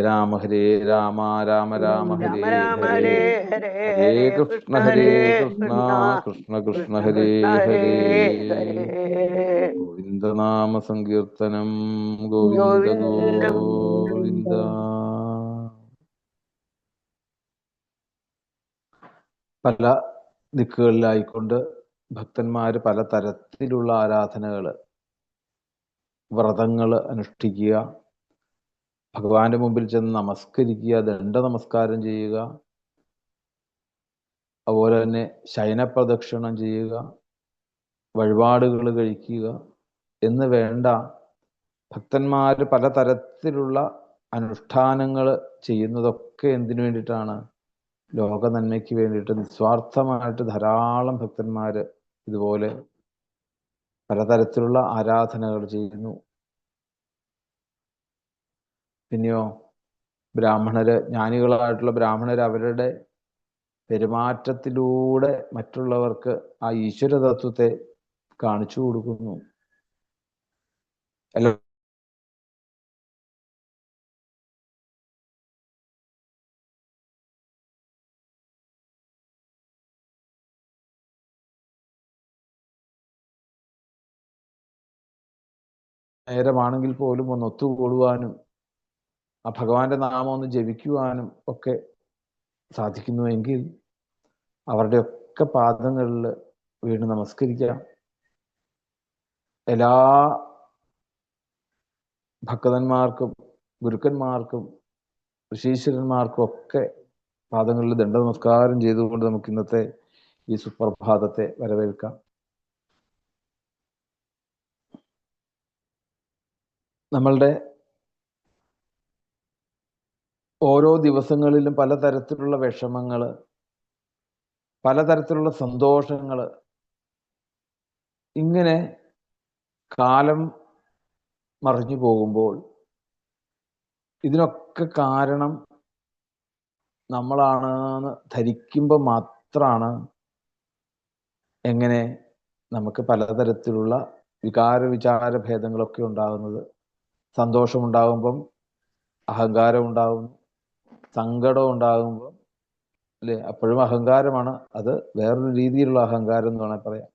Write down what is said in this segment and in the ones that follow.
രാമ ഹരേ രാമ രാമ രാമ രാമ ഹരേ രാമ ഹരേ ഹരേ ഹരേ ഹരേ ഹരേ കൃഷ്ണ ഹരേ കൃഷ്ണ കൃഷ്ണ കൃഷ്ണ കൃഷ്ണ കൃഷ്ണ ഹരേ കൃഷ്ണ ഹരേ ഹരേ. ഹരേ. ഗോവിന്ദനാമ സങ്കീർത്തനം ഗോവിന്ദ ഗോവിന്ദം ഗോവിന്ദ. പല ദിക്കുകളിലായിക്കൊണ്ട് ഭക്തന്മാര് പല തരത്തിലുള്ള ആരാധനകള്, വ്രതങ്ങൾ അനുഷ്ഠിക്കുക, ഭഗവാന്റെ മുമ്പിൽ ചെന്ന് നമസ്കരിക്കുക, ദണ്ഡ നമസ്കാരം ചെയ്യുക, അതുപോലെ തന്നെ ശയനപ്രദക്ഷിണം ചെയ്യുക, വഴിപാടുകൾ കഴിക്കുക എന്ന് വേണ്ട ഭക്തന്മാര് പലതരത്തിലുള്ള അനുഷ്ഠാനങ്ങൾ ചെയ്യുന്നതൊക്കെ എന്തിനു വേണ്ടിയിട്ടാണ്? ലോക നന്മയ്ക്ക് വേണ്ടിയിട്ട്. നിസ്വാർത്ഥമായിട്ട് ധാരാളം ഭക്തന്മാര് ഇതുപോലെ പലതരത്തിലുള്ള ആരാധനകൾ ചെയ്യുന്നു. പിന്നെയോ ബ്രാഹ്മണര്, ജ്ഞാനികളായിട്ടുള്ള ബ്രാഹ്മണര് അവരുടെ പെരുമാറ്റത്തിലൂടെ മറ്റുള്ളവർക്ക് ആ ഈശ്വര തത്വത്തെ കാണിച്ചു കൊടുക്കുന്നു. എല്ലാ നേരമാണെങ്കിൽ പോലും ഒന്ന് ഒത്തുകൂടുവാനും ആ ഭഗവാന്റെ നാമം ഒന്ന് ജപിക്കുവാനും ഒക്കെ സാധിക്കുന്നുവെങ്കിൽ അവരുടെയൊക്കെ പാദങ്ങളിൽ വീണ് നമസ്കരിക്കാം. എല്ലാ ഭക്തന്മാർക്കും ഗുരുക്കന്മാർക്കും ഋഷീശ്വരന്മാർക്കും ഒക്കെ പാദങ്ങളിൽ ദണ്ഡ നമസ്കാരം ചെയ്തുകൊണ്ട് നമുക്ക് ഇന്നത്തെ ഈ സുപ്രഭാതത്തെ വരവേൽക്കാം. നമ്മളുടെ ഓരോ ദിവസങ്ങളിലും പലതരത്തിലുള്ള വിഷമങ്ങള്, പലതരത്തിലുള്ള സന്തോഷങ്ങള്, ഇങ്ങനെ കാലം മറിഞ്ഞു പോകുമ്പോൾ ഇതിനൊക്കെ കാരണം നമ്മളാണെന്ന് ധരിക്കുമ്പോൾ മാത്രമാണ് എങ്ങനെ നമുക്ക് പലതരത്തിലുള്ള വിചാര ഭേദങ്ങളൊക്കെ ഉണ്ടാകുന്നത്. സന്തോഷമുണ്ടാകുമ്പം അഹങ്കാരം ഉണ്ടാകുന്നു, സങ്കടം ഉണ്ടാകുമ്പോൾ അല്ലേ അപ്പോഴും അഹങ്കാരമാണ്. അത് വേറൊരു രീതിയിലുള്ള അഹങ്കാരം എന്ന് വേണമെങ്കിൽ പറയാം.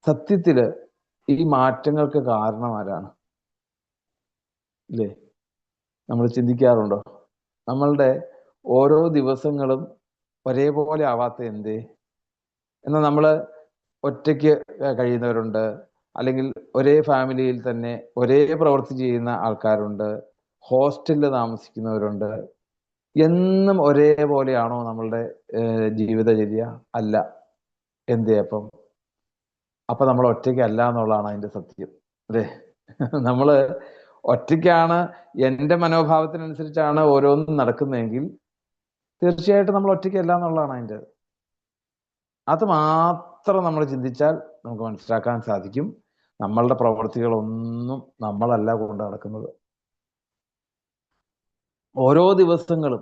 സത്യത്തില് ഈ മാറ്റങ്ങൾക്ക് കാരണം ആരാണ്? ഇല്ലേ, നമ്മൾ ചിന്തിക്കാറുണ്ടോ? നമ്മളുടെ ഓരോ ദിവസങ്ങളും ഒരേപോലെ ആവാത്ത എന്തേ? എന്നാൽ നമ്മൾ ഒറ്റയ്ക്ക് കഴിയുന്നവരുണ്ട്, അല്ലെങ്കിൽ ഒരേ ഫാമിലിയിൽ തന്നെ ഒരേ പ്രവൃത്തി ചെയ്യുന്ന ആൾക്കാരുണ്ട്, ഹോസ്റ്റലിൽ താമസിക്കുന്നവരുണ്ട്. എന്നും ഒരേപോലെയാണോ നമ്മളുടെ ജീവിതചര്യ? അല്ല. എന്തേ അപ്പം? അപ്പൊ നമ്മൾ ഒറ്റയ്ക്കല്ല എന്നുള്ളതാണ് അതിന്റെ സത്യം, അല്ലേ? നമ്മള് ഒറ്റയ്ക്കാണ്, എൻ്റെ മനോഭാവത്തിനനുസരിച്ചാണ് ഓരോന്നും നടക്കുന്നതെങ്കിൽ തീർച്ചയായിട്ടും നമ്മൾ ഒറ്റയ്ക്കല്ല എന്നുള്ളതാണ് അതിൻ്റെ. അത് മാത്രം നമ്മൾ ചിന്തിച്ചാൽ നമുക്ക് മനസ്സിലാക്കാൻ സാധിക്കും നമ്മളുടെ പ്രവർത്തികളൊന്നും നമ്മളല്ല കൊണ്ട് നടക്കുന്നത്. ഓരോ ദിവസങ്ങളും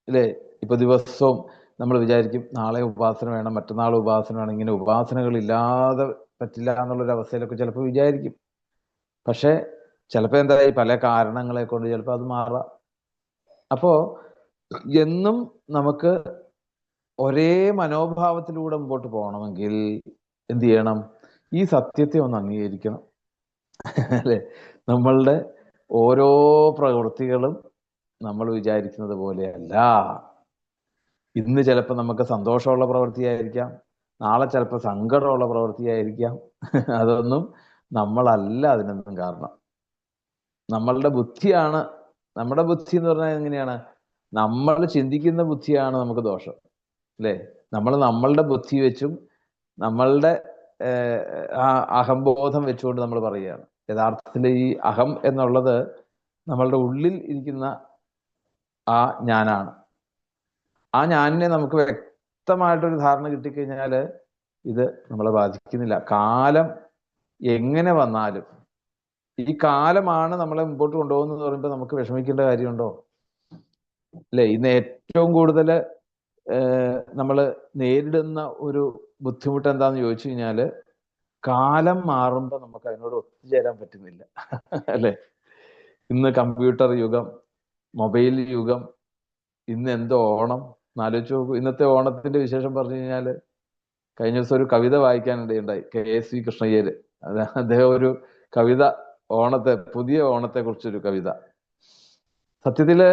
അല്ലേ, ഇപ്പൊ ദിവസവും നമ്മൾ വിചാരിക്കും നാളെ ഉപാസന വേണം, മറ്റന്നാൾ ഉപാസന വേണം, ഇങ്ങനെ ഉപാസനകൾ ഇല്ലാതെ പറ്റില്ല എന്നുള്ളൊരു അവസ്ഥയിലൊക്കെ ചിലപ്പോൾ വിചാരിക്കും. പക്ഷെ ചിലപ്പോൾ എന്തായി പല കാരണങ്ങളെ കൊണ്ട് ചിലപ്പോൾ അത് മാറാം. അപ്പോ എന്നും നമുക്ക് ഒരേ മനോഭാവത്തിലൂടെ മുമ്പോട്ട് പോകണമെങ്കിൽ എന്ത് ചെയ്യണം? ഈ സത്യത്തെ ഒന്ന് അംഗീകരിക്കണം, അല്ലെ? നമ്മളുടെ ഓരോ പ്രവൃത്തികളും നമ്മൾ വിചാരിക്കുന്നത് പോലെയല്ല. ഇന്ന് ചിലപ്പോൾ നമുക്ക് സന്തോഷമുള്ള പ്രവൃത്തിയായിരിക്കാം, നാളെ ചിലപ്പോൾ സങ്കടമുള്ള പ്രവൃത്തിയായിരിക്കാം. അതൊന്നും നമ്മളല്ല അതിനൊന്നും കാരണം. നമ്മളുടെ ബുദ്ധിയാണ്. നമ്മുടെ ബുദ്ധി എന്ന് പറഞ്ഞാൽ എങ്ങനെയാണ്? നമ്മൾ ചിന്തിക്കുന്ന ബുദ്ധിയാണ് നമുക്ക് ദോഷം, അല്ലേ? നമ്മൾ നമ്മളുടെ ബുദ്ധി വെച്ചും നമ്മളുടെ ആ അഹംബോധം വെച്ചുകൊണ്ട് നമ്മൾ പറയുകയാണ്. യഥാർത്ഥത്തിൽ ഈ അഹം എന്നുള്ളത് നമ്മളുടെ ഉള്ളിൽ ഇരിക്കുന്ന ആ ഞാനാണ്. ആ ഞാനിനെ നമുക്ക് വ്യക്തമായിട്ടൊരു ധാരണ കിട്ടിക്കഴിഞ്ഞാൽ ഇത് നമ്മളെ ബാധിക്കുന്നില്ല. കാലം എങ്ങനെ വന്നാലും ഈ കാലമാണ് നമ്മളെ മുമ്പോട്ട് കൊണ്ടുപോകുന്നത് പറയുമ്പോൾ നമുക്ക് വിഷമിക്കേണ്ട കാര്യമുണ്ടോ? അല്ലെ? ഇന്ന് ഏറ്റവും കൂടുതൽ നമ്മൾ നേരിടുന്ന ഒരു ബുദ്ധിമുട്ട് എന്താന്ന് ചോദിച്ചു കഴിഞ്ഞാൽ കാലം മാറുമ്പോൾ നമുക്ക് അതിനോട് ഒത്തുചേരാൻ പറ്റുന്നില്ല, അല്ലെ? ഇന്ന് കമ്പ്യൂട്ടർ യുഗം, മൊബൈൽ യുഗം, ഇന്ന് എന്തോ ഓണം എന്നാലോചിച്ച് നോക്കൂ. ഇന്നത്തെ ഓണത്തിന്റെ വിശേഷം പറഞ്ഞു കഴിഞ്ഞാല് കഴിഞ്ഞ ദിവസം ഒരു കവിത വായിക്കാനിടയുണ്ടായി. KSV കൃഷ്ണയ്യര്. അദ്ദേഹം ഒരു കവിത, പുതിയ ഓണത്തെ കുറിച്ചൊരു കവിത. സത്യത്തില്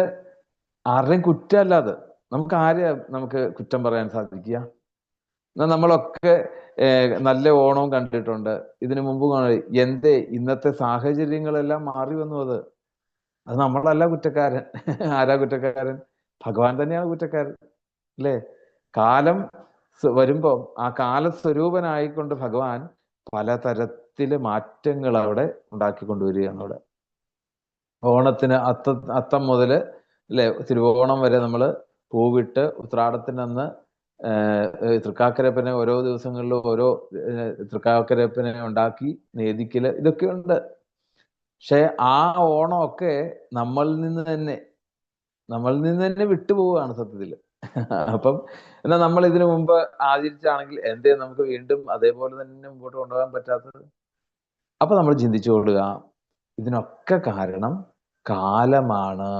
ആരുടെയും കുറ്റമല്ലാതെ നമുക്ക് കുറ്റം പറയാൻ സാധിക്കുക? എന്നാൽ നമ്മളൊക്കെ നല്ല ഓണവും കണ്ടിട്ടുണ്ട്. ഇതിനു മുമ്പ് എന്തേ ഇന്നത്തെ സാഹചര്യങ്ങളെല്ലാം മാറി വന്നു. അത് നമ്മളല്ല കുറ്റക്കാരൻ. ആരാ കുറ്റക്കാരൻ? ഭഗവാൻ തന്നെയാണ് കുറ്റക്കാരൻ, അല്ലേ? കാലം വരുമ്പോ ആ കാലസ്വരൂപനായിക്കൊണ്ട് ഭഗവാൻ പലതരത്തില് മാറ്റങ്ങൾ അവിടെ ഉണ്ടാക്കിക്കൊണ്ടുവരികയാണ്. അവിടെ ഓണത്തിന് അത്തം മുതല്, അല്ലെ, തിരുവോണം വരെ നമ്മൾ പൂവിട്ട് ഉത്രാടത്തിനന്ന് തൃക്കാക്കരപ്പനെ ഓരോ ദിവസങ്ങളിലും ഓരോ തൃക്കാക്കരപ്പനെ ഉണ്ടാക്കി നേദിക്കല്, ഇതൊക്കെ ഉണ്ട്. പക്ഷെ ആ ഓണമൊക്കെ നമ്മളിൽ നിന്ന് തന്നെ വിട്ടുപോവുകയാണ് സത്യത്തില്. അപ്പം എന്നാൽ നമ്മൾ ഇതിനു മുമ്പ് ആചരിച്ചാണെങ്കിൽ എന്തേ നമുക്ക് വീണ്ടും അതേപോലെ തന്നെ മുമ്പോട്ട് കൊണ്ടുപോകാൻ പറ്റാത്തത്? അപ്പൊ നമ്മൾ ചിന്തിച്ചു കൊള്ളുക, ഇതിനൊക്കെ കാരണം കാലമാണ്.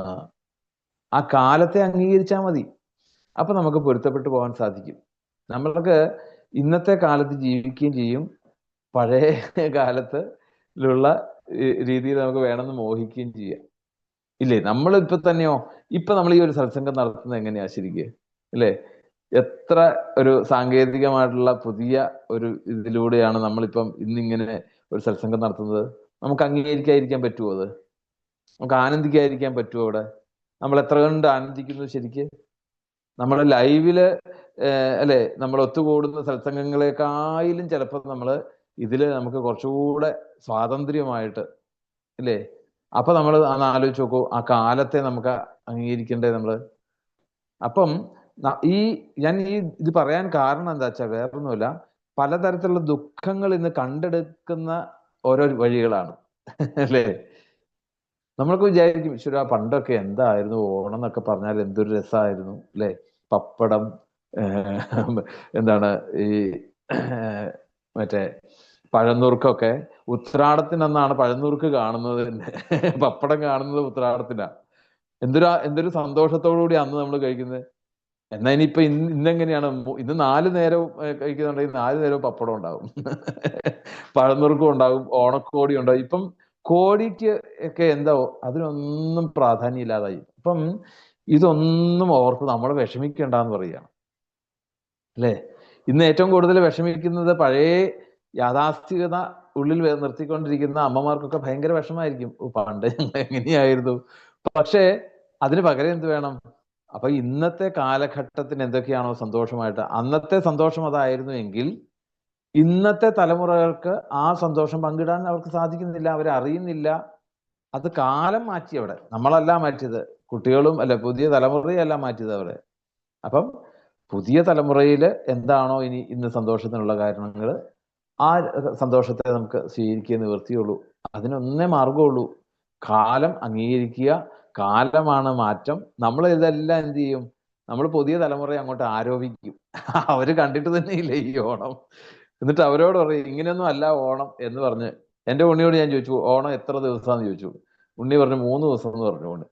ആ കാലത്തെ അംഗീകരിച്ചാൽ മതി. അപ്പൊ നമുക്ക് പൊരുത്തപ്പെട്ടു പോകാൻ സാധിക്കും. നമ്മൾക്ക് ഇന്നത്തെ കാലത്ത് ജീവിക്കുകയും ചെയ്യും, പഴയ കാലത്തിലുള്ള രീതിയിൽ നമുക്ക് വേണമെന്ന് മോഹിക്കുകയും ചെയ്യാം, ഇല്ലേ? നമ്മൾ നമ്മൾ ഈ ഒരു സത്സംഗം നടത്തുന്നത് എങ്ങനെയാ ശരിക്കും, അല്ലേ? എത്ര ഒരു സാങ്കേതികമായിട്ടുള്ള പുതിയ ഒരു ഇതിലൂടെയാണ് നമ്മളിപ്പം ഇന്നിങ്ങനെ ഒരു സത്സംഗം നടത്തുന്നത്. നമുക്ക് അംഗീകരിക്കാതിരിക്കാൻ പറ്റുമോ? നമുക്ക് ആനന്ദിക്കാതിരിക്കാൻ പറ്റുമോ? അവിടെ നമ്മൾ എത്ര കണ്ട് ആനന്ദിക്കുന്നു ശരിക്ക്. നമ്മുടെ ലൈവില് അല്ലെ, നമ്മൾ ഒത്തുകൂടുന്ന സത്സംഗങ്ങളെക്കാളും ചിലപ്പോൾ നമുക്ക് കുറച്ചുകൂടെ സ്വാതന്ത്ര്യമായിട്ട്, അല്ലേ? അപ്പൊ നമ്മൾ ആലോചിച്ച് നോക്കൂ, ആ കാലത്തെ നമുക്ക് അംഗീകരിക്കണ്ടേ നമ്മള്? അപ്പം ഞാൻ ഇത് പറയാൻ കാരണം എന്താ വെച്ചാൽ വേറൊന്നുമില്ല, പലതരത്തിലുള്ള ദുഃഖങ്ങൾ ഇന്ന് കണ്ടെടുക്കുന്ന ഓരോ വഴികളാണ്, അല്ലേ? നമ്മൾക്ക് വിചാരിക്കും, ഈശ്വരാ പണ്ടൊക്കെ എന്തായിരുന്നു ഓണം എന്നൊക്കെ പറഞ്ഞാൽ എന്തൊരു രസമായിരുന്നു, അല്ലേ? പപ്പടം, എന്താണ് ഈ മറ്റേ പഴന്നുറുക്കൊക്കെ ഉത്രാടത്തിനന്നാണ് പഴന്നുറുക്ക് കാണുന്നത് തന്നെ. പപ്പടം കാണുന്നത് ഉത്രാടത്തിനാ. എന്തൊരു സന്തോഷത്തോടു കൂടി അന്ന് നമ്മൾ കഴിക്കുന്നത്. എന്നാ ഇനിയിപ്പൊ ഇന്നെങ്ങനെയാണ്? ഇന്ന് 4 നേരവും കഴിക്കുന്നുണ്ടെങ്കിൽ 4 നേരവും പപ്പടം ഉണ്ടാവും, പഴന്നുറുക്കും ഉണ്ടാവും, ഓണക്കോടി ഉണ്ടാവും. ഇപ്പം കോടിക്ക് ഒക്കെ അതിനൊന്നും പ്രാധാന്യം ഇല്ലാതായി. അപ്പം ഇതൊന്നും ഓർത്ത് നമ്മൾ വിഷമിക്കേണ്ടെന്ന് പറയുകയാണ്, അല്ലേ? ഇന്ന് ഏറ്റവും കൂടുതൽ വിഷമിക്കുന്നത് പഴയ യാഥാസ്ഥികത ഉള്ളിൽ നിർത്തിക്കൊണ്ടിരിക്കുന്ന അമ്മമാർക്കൊക്കെ ഭയങ്കര വിഷമായിരിക്കും. പണ്ട് ഞങ്ങൾ എങ്ങനെയായിരുന്നു. പക്ഷേ അതിന് പകരം എന്ത് വേണം? അപ്പൊ ഇന്നത്തെ കാലഘട്ടത്തിന് എന്തൊക്കെയാണോ സന്തോഷമായിട്ട്, അന്നത്തെ സന്തോഷം അതായിരുന്നു എങ്കിൽ ഇന്നത്തെ തലമുറകൾക്ക് ആ സന്തോഷം പങ്കിടാൻ അവർക്ക് സാധിക്കുന്നില്ല, അവരറിയുന്നില്ല. അത് കാലം മാറ്റി. അവിടെ നമ്മളല്ല മാറ്റിയത്, കുട്ടികളും അല്ല, പുതിയ തലമുറയല്ല മാറ്റിയത് അവിടെ. അപ്പം പുതിയ തലമുറയിൽ എന്താണോ ഇന്ന് സന്തോഷത്തിനുള്ള കാരണങ്ങൾ, ആ സന്തോഷത്തെ നമുക്ക് സ്വീകരിക്കുക നിവൃത്തിയുള്ളൂ. അതിനൊന്നേ മാർഗമുള്ളൂ, കാലം അംഗീകരിക്കുക. കാലമാണ് മാറ്റം. നമ്മൾ ഇതെല്ലാം എന്ത് ചെയ്യും? നമ്മൾ പുതിയ തലമുറയെ അങ്ങോട്ട് ആരോപിക്കും. അവര് കണ്ടിട്ട് തന്നെ ഇല്ല ഈ ഓണം. എന്നിട്ട് അവരോട് പറയും ഇങ്ങനെയൊന്നും അല്ല ഓണം എന്ന് പറഞ്ഞ്. എൻ്റെ ഉണ്ണിയോട് ഞാൻ ചോദിച്ചു, ഓണം എത്ര ദിവസമാണെന്ന് ചോദിച്ചു. ഉണ്ണി പറഞ്ഞു 3 ദിവസം എന്ന് പറഞ്ഞു കൊണ്ട്.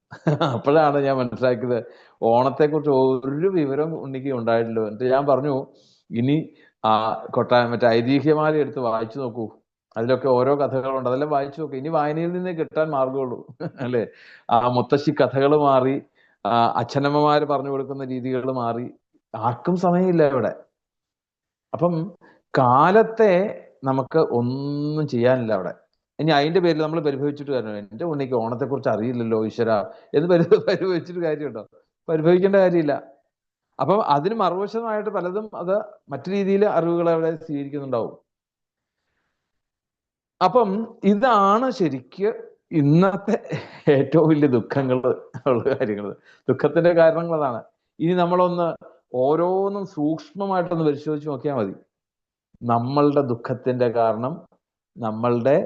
അപ്പോഴാണ് ഞാൻ മനസ്സിലാക്കിയത് ഓണത്തെക്കുറിച്ച് ഒരു വിവരം ഉണ്ണിക്ക് ഉണ്ടായിട്ടില്ലോ. എന്നിട്ട് ഞാൻ പറഞ്ഞു, ഇനി മറ്റേ ഐതിഹ്യമാല എടുത്ത് വായിച്ചു നോക്കൂ, അതിലൊക്കെ ഓരോ കഥകളുണ്ട്, അതെല്ലാം വായിച്ചു നോക്കൂ. ഇനി വായനയിൽ നിന്നേ കിട്ടാൻ മാർഗമുള്ളൂ, അല്ലേ? ആ മുത്തശ്ശി കഥകൾ മാറി, അച്ഛനമ്മമാര് പറഞ്ഞു കൊടുക്കുന്ന രീതികൾ മാറി, ആർക്കും സമയമില്ല ഇവിടെ. അപ്പം കാലത്തെ നമുക്ക് ഒന്നും ചെയ്യാനില്ല അവിടെ. ഇനി അതിന്റെ പേരിൽ നമ്മൾ പരിഭവിച്ചിട്ട് കാരണം, എൻ്റെ ഉണ്ണിക്ക് ഓണത്തെക്കുറിച്ച് അറിയില്ലല്ലോ ഈശ്വര എന്ന് പരിഭവിച്ചിട്ട് കാര്യമുണ്ടോ? പരിഭവിക്കേണ്ട കാര്യമില്ല. അപ്പം അതിന് മറുവശമായിട്ട് പലതും അത് മറ്റു രീതിയിൽ അറിവുകൾ അവിടെ സ്വീകരിക്കുന്നുണ്ടാവും. അപ്പം ഇതാണ് ശരിക്ക് ഇന്നത്തെ ഏറ്റവും വലിയ ദുഃഖങ്ങൾ ഉള്ള കാര്യങ്ങൾ. ദുഃഖത്തിന്റെ കാരണങ്ങൾ അതാണ്. ഇനി നമ്മളൊന്ന് ഓരോന്നും സൂക്ഷ്മമായിട്ടൊന്ന് പരിശോധിച്ച് നോക്കിയാൽ മതി. നമ്മളുടെ ദുഃഖത്തിന്റെ കാരണം നമ്മളുടെ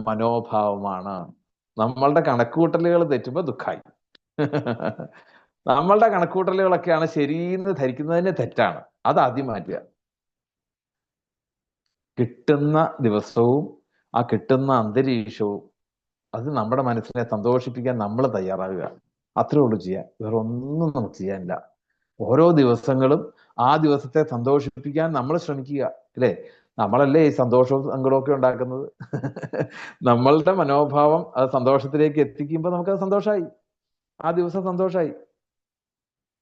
മനോഭാവമാണ്. നമ്മളുടെ കണക്കുകൂട്ടലുകൾ തെറ്റുമ്പോൾ ദുഃഖമായി. നമ്മളുടെ കണക്കുകൂട്ടലുകളൊക്കെയാണ് ശരിയെന്ന് ധരിക്കുന്നതിന് തെറ്റാണ്. അത് ആദ്യം മാറ്റുക. കിട്ടുന്ന ദിവസവും ആ കിട്ടുന്ന അന്തരീക്ഷവും അത് നമ്മുടെ മനസ്സിനെ സന്തോഷിപ്പിക്കാൻ നമ്മൾ തയ്യാറാകുക. അത്രേ ഉള്ളൂ ചെയ്യാൻ. വേറെ ഒന്നും നമുക്ക് ചെയ്യാനില്ല. ഓരോ ദിവസങ്ങളും ആ ദിവസത്തെ സന്തോഷിപ്പിക്കാൻ നമ്മൾ ശ്രമിക്കുക. അല്ലേ? നമ്മളല്ലേ ഈ സന്തോഷവും സങ്കടവും ഒക്കെ ഉണ്ടാക്കുന്നത്. നമ്മളുടെ മനോഭാവം അത് സന്തോഷത്തിലേക്ക് എത്തിക്കുമ്പോൾ നമുക്കത് സന്തോഷമായി, ആ ദിവസം സന്തോഷമായി.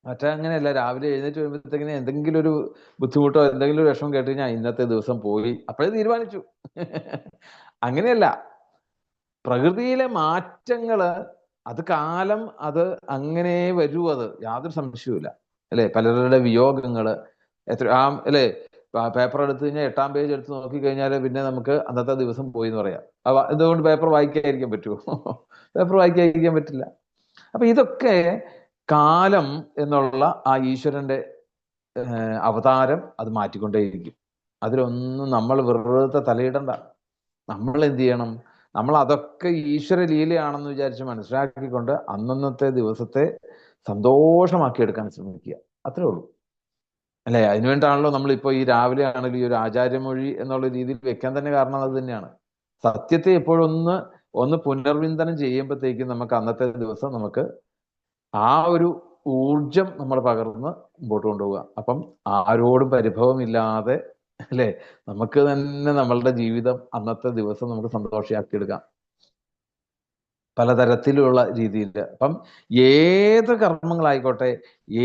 മറ്റേ അങ്ങനെയല്ല, രാവിലെ എഴുന്നേറ്റ് വരുമ്പോഴത്തേക്കിന് എന്തെങ്കിലും ഒരു ബുദ്ധിമുട്ടോ എന്തെങ്കിലും ഒരു വിഷമം കേട്ട് കഴിഞ്ഞാൽ ഇന്നത്തെ ദിവസം പോയി, അപ്പോഴേ തീരുമാനിച്ചു. അങ്ങനെയല്ല. പ്രകൃതിയിലെ മാറ്റങ്ങള് അത് കാലം അത് അങ്ങനെ വരൂ, അത് യാതൊരു സംശയവുമില്ല. അല്ലെ? പലരുടെ വിയോഗങ്ങള് അല്ലേ? പേപ്പർ എടുത്തു കഴിഞ്ഞാൽ 8-ാം പേജ് എടുത്ത് നോക്കിക്കഴിഞ്ഞാൽ പിന്നെ നമുക്ക് അന്നത്തെ ദിവസം പോയി എന്ന് പറയാം. ഇതുകൊണ്ട് പേപ്പർ വായിക്കാതിരിക്കാൻ പറ്റുമോ? പേപ്പർ വായിക്കാതിരിക്കാൻ പറ്റില്ല. അപ്പൊ ഇതൊക്കെ കാലം എന്നുള്ള ആ ഈശ്വരന്റെ അവതാരം അത് മാറ്റിക്കൊണ്ടേയിരിക്കും. അതിലൊന്നും നമ്മൾ വെറുതെ തലയിടണ്ട. നമ്മൾ എന്ത് ചെയ്യണം? നമ്മൾ അതൊക്കെ ഈശ്വര ലീലയാണെന്ന് വിചാരിച്ച് മനസ്സിലാക്കിക്കൊണ്ട് അന്നന്നത്തെ ദിവസത്തെ സന്തോഷമാക്കി എടുക്കാൻ ശ്രമിക്കുക. അത്രേ ഉള്ളൂ. അല്ലെ? അതിനുവേണ്ടിയാണല്ലോ നമ്മളിപ്പോൾ ഈ രാവിലെ ആണെങ്കിലും ഈ ഒരു ആചാര്യമൊഴി എന്നുള്ള രീതിയിൽ വെക്കാൻ തന്നെ കാരണം അത് തന്നെയാണ്. സത്യത്തെ എപ്പോഴൊന്ന് പുനർവിന്തനം ചെയ്യുമ്പോഴത്തേക്കും നമുക്ക് അന്നത്തെ ദിവസം നമുക്ക് ആ ഒരു ഊർജം നമ്മൾ പകർന്ന് മുമ്പോട്ട് കൊണ്ടുപോവുക. അപ്പം ആരോടും പരിഭവമില്ലാതെ, അല്ലെ, നമുക്ക് തന്നെ നമ്മളുടെ ജീവിതം അന്നത്തെ ദിവസം നമുക്ക് സന്തോഷമാക്കിയെടുക്കാം പലതരത്തിലുള്ള രീതിയിൽ. അപ്പം ഏത് കർമ്മങ്ങളായിക്കോട്ടെ,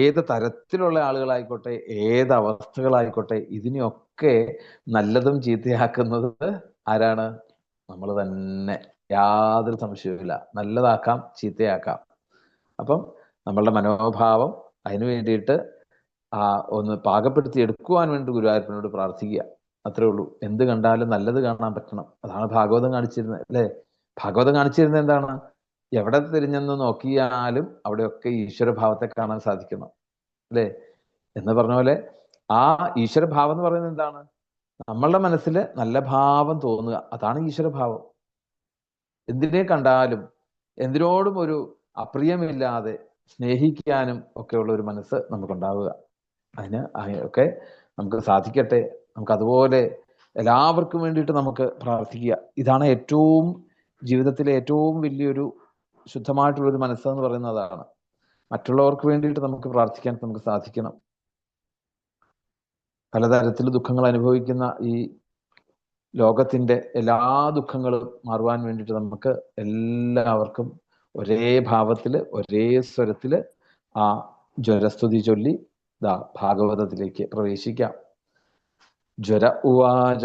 ഏത് തരത്തിലുള്ള ആളുകളായിക്കോട്ടെ, ഏത് അവസ്ഥകളായിക്കോട്ടെ, ഇതിനെയൊക്കെ നല്ലതും ചീത്തയാക്കുന്നത് ആരാണ്? നമ്മൾ തന്നെ. യാതൊരു സംശയവുമില്ല. നല്ലതാക്കാം, ചീത്തയാക്കാം. അപ്പം നമ്മളുടെ മനോഭാവം അതിനു വേണ്ടിയിട്ട് ഒന്ന് പാകപ്പെടുത്തി എടുക്കുവാൻ വേണ്ടി ഗുരുവായൂരപ്പനോട് പ്രാർത്ഥിക്കുക. അത്രേ ഉള്ളൂ. എന്ത് കണ്ടാലും നല്ലത് കാണാൻ പറ്റണം. അതാണ് ഭാഗവതം കാണിച്ചിരുന്നത്. അല്ലേ? ഭാഗവതം കാണിച്ചിരുന്നത് എന്താണ്? എവിടെ തിരിഞ്ഞെന്ന് നോക്കിയാലും അവിടെയൊക്കെ ഈശ്വരഭാവത്തെ കാണാൻ സാധിക്കണം. അല്ലേ? എന്ന് പറഞ്ഞ പോലെ ആ ഈശ്വരഭാവം എന്ന് പറയുന്നത് എന്താണ്? നമ്മളുടെ മനസ്സിൽ നല്ല ഭാവം തോന്നുക, അതാണ് ഈശ്വരഭാവം. എന്തിനെ കണ്ടാലും എന്തിനോടും ഒരു അപ്രിയമില്ലാതെ സ്നേഹിക്കാനും ഒക്കെയുള്ള ഒരു മനസ്സ് നമുക്കുണ്ടാവുക. അതിന് ഒക്കെ നമുക്ക് സാധിക്കട്ടെ. നമുക്ക് അതുപോലെ എല്ലാവർക്കും വേണ്ടിയിട്ട് നമുക്ക് പ്രാർത്ഥിക്കുക. ഇതാണ് ഏറ്റവും ജീവിതത്തിലെ ഏറ്റവും വലിയൊരു ശുദ്ധമായിട്ടുള്ളൊരു മനസ്സെന്ന് പറയുന്നത് അതാണ്. മറ്റുള്ളവർക്ക് വേണ്ടിയിട്ട് നമുക്ക് പ്രാർത്ഥിക്കാൻ നമുക്ക് സാധിക്കണം. പലതരത്തിൽ ദുഃഖങ്ങൾ അനുഭവിക്കുന്ന ഈ ലോകത്തിന്റെ എല്ലാ ദുഃഖങ്ങളും മാറുവാൻ വേണ്ടിയിട്ട് നമുക്ക് എല്ലാവർക്കും ഒരേ ഭാവത്തില് ഒരേ സ്വരത്തില് ആ ജ്വരസ്തുതി ചൊല്ലി ഭാഗവതത്തിലേക്ക് പ്രവേശിക്കാം. ജ്വര ഉവാച